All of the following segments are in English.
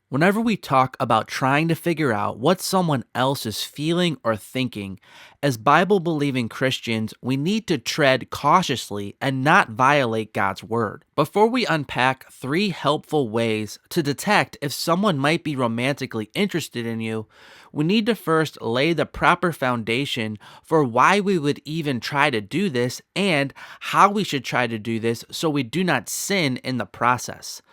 Whenever we talk about trying to figure out what someone else is feeling or thinking, as Bible believing Christians, we need to tread cautiously and not violate God's word. Before we unpack 3 helpful ways to detect if someone might be romantically interested in you, we need to first lay the proper foundation for why we would even try to do this and how we should try to do this so we do not sin in the process.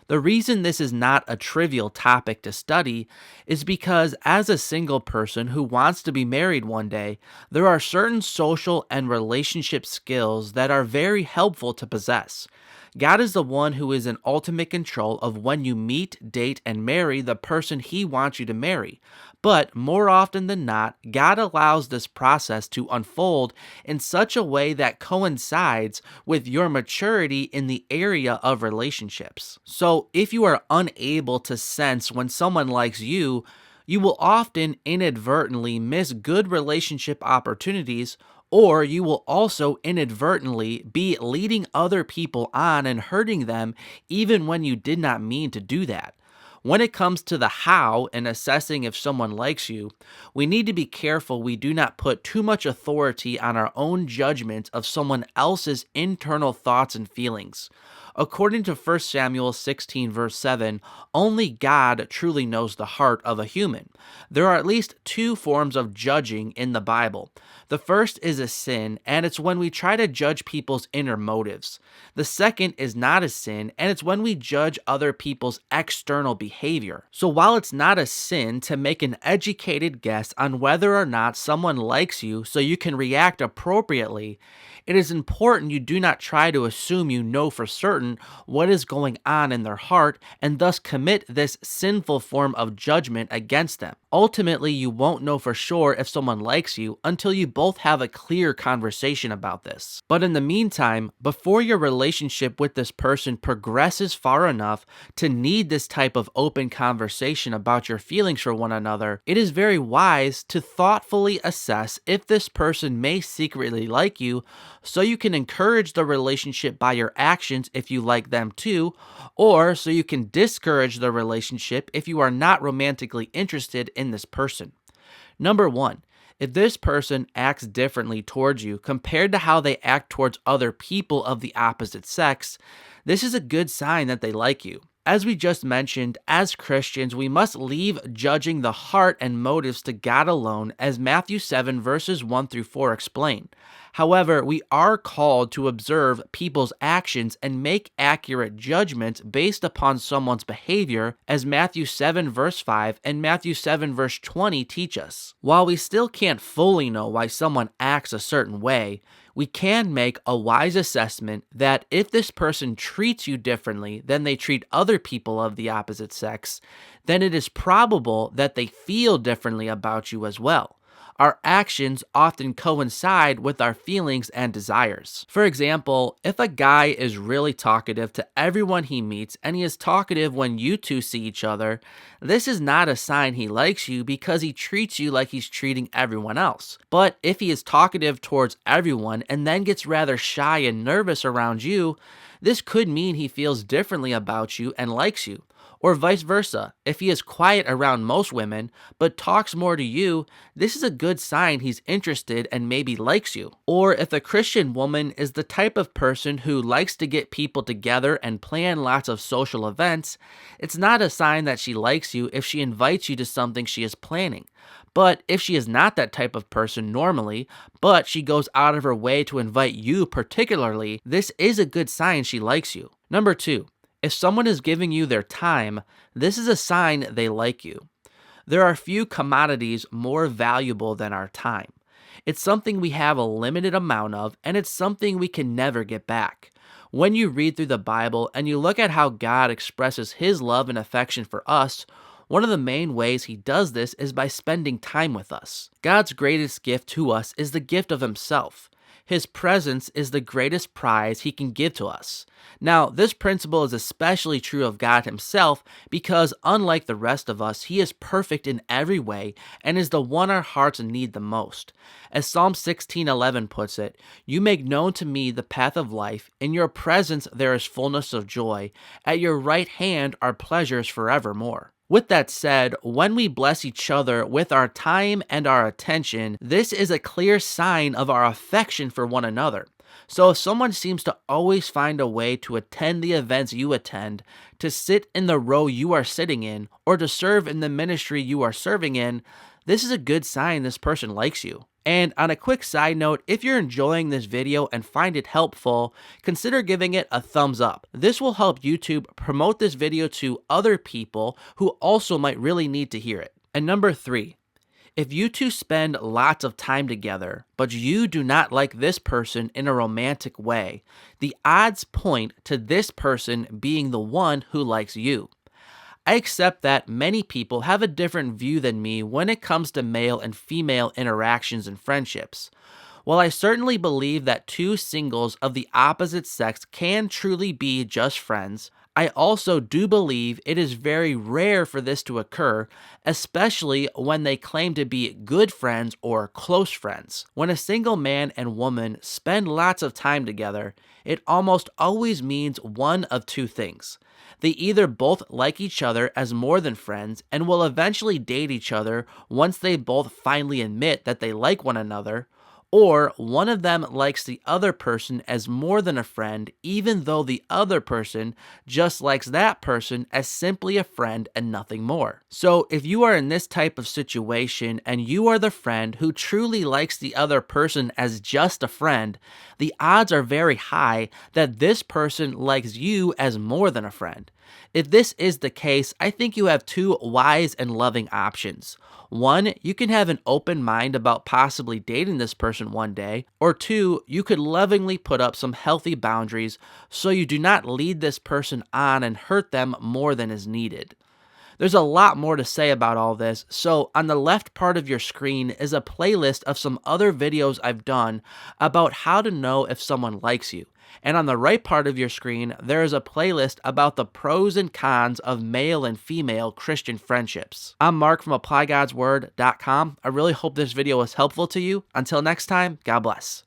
The reason this is not a trivial topic to study is because, as a single person who wants to be married one day, there are certain social and relationship skills that are very helpful to possess. God is the one who is in ultimate control of when you meet, date, and marry the person He wants you to marry. But more often than not, God allows this process to unfold in such a way that coincides with your maturity in the area of relationships. So, if you are unable to sense when someone likes you, you will often inadvertently miss good relationship opportunities, or you will also inadvertently be leading other people on and hurting them even when you did not mean to do that. When it comes to the how in assessing if someone likes you, we need to be careful we do not put too much authority on our own judgment of someone else's internal thoughts and feelings. According to 1 Samuel 16, verse 7, only God truly knows the heart of a human. There are at least 2 forms of judging in the Bible. The first is a sin, and it's when we try to judge people's inner motives. The second is not a sin, and it's when we judge other people's external behavior. So while it's not a sin to make an educated guess on whether or not someone likes you so you can react appropriately, it is important you do not try to assume you know for certain what is going on in their heart and thus commit this sinful form of judgment against them. Ultimately, you won't know for sure if someone likes you until you both have a clear conversation about this. But in the meantime, before your relationship with this person progresses far enough to need this type of open conversation about your feelings for one another, it is very wise to thoughtfully assess if this person may secretly like you so you can encourage the relationship by your actions if you like them too, or so you can discourage the relationship if you are not romantically interested in this person. Number 1, if this person acts differently towards you compared to how they act towards other people of the opposite sex, this is a good sign that they like you. As we just mentioned, as Christians, we must leave judging the heart and motives to God alone, as Matthew 7 verses 1 through 4 explain. However, we are called to observe people's actions and make accurate judgments based upon someone's behavior, as Matthew 7 verse 5 and Matthew 7 verse 20 teach us. While we still can't fully know why someone acts a certain way, we can make a wise assessment that if this person treats you differently than they treat other people of the opposite sex, then it is probable that they feel differently about you as well. Our actions often coincide with our feelings and desires. For example, if a guy is really talkative to everyone he meets and he is talkative when you two see each other, this is not a sign he likes you because he treats you like he's treating everyone else. But if he is talkative towards everyone and then gets rather shy and nervous around you, this could mean he feels differently about you and likes you. Or vice versa, if he is quiet around most women, but talks more to you, this is a good sign he's interested and maybe likes you. Or if a Christian woman is the type of person who likes to get people together and plan lots of social events, it's not a sign that she likes you if she invites you to something she is planning. But if she is not that type of person normally, but she goes out of her way to invite you particularly, this is a good sign she likes you. Number 2. If someone is giving you their time, this is a sign they like you. There are few commodities more valuable than our time. It's something we have a limited amount of, and it's something we can never get back. When you read through the Bible and you look at how God expresses His love and affection for us, one of the main ways He does this is by spending time with us. God's greatest gift to us is the gift of Himself. His presence is the greatest prize He can give to us. Now, this principle is especially true of God Himself because, unlike the rest of us, He is perfect in every way and is the one our hearts need the most. As Psalm 16:11 puts it, "You make known to me the path of life. In your presence there is fullness of joy. At your right hand are pleasures forevermore." With that said, when we bless each other with our time and our attention, this is a clear sign of our affection for one another. So if someone seems to always find a way to attend the events you attend, to sit in the row you are sitting in, or to serve in the ministry you are serving in, this is a good sign this person likes you. And on a quick side note, if you're enjoying this video and find it helpful, consider giving it a thumbs up. This will help YouTube promote this video to other people who also might really need to hear it. And number 3, if you two spend lots of time together, but you do not like this person in a romantic way, the odds point to this person being the one who likes you. I accept that many people have a different view than me when it comes to male and female interactions and friendships. While I certainly believe that two singles of the opposite sex can truly be just friends, I also do believe it is very rare for this to occur, especially when they claim to be good friends or close friends. When a single man and woman spend lots of time together, it almost always means one of two things. They either both like each other as more than friends and will eventually date each other once they both finally admit that they like one another, or one of them likes the other person as more than a friend, even though the other person just likes that person as simply a friend and nothing more. So if you are in this type of situation and you are the friend who truly likes the other person as just a friend, the odds are very high that this person likes you as more than a friend. If this is the case, I think you have two wise and loving options. One, you can have an open mind about possibly dating this person one day, or two, you could lovingly put up some healthy boundaries so you do not lead this person on and hurt them more than is needed. There's a lot more to say about all this, so on the left part of your screen is a playlist of some other videos I've done about how to know if someone likes you. And on the right part of your screen, there is a playlist about the pros and cons of male and female Christian friendships. I'm Mark from ApplyGodsWord.com. I really hope this video was helpful to you. Until next time, God bless.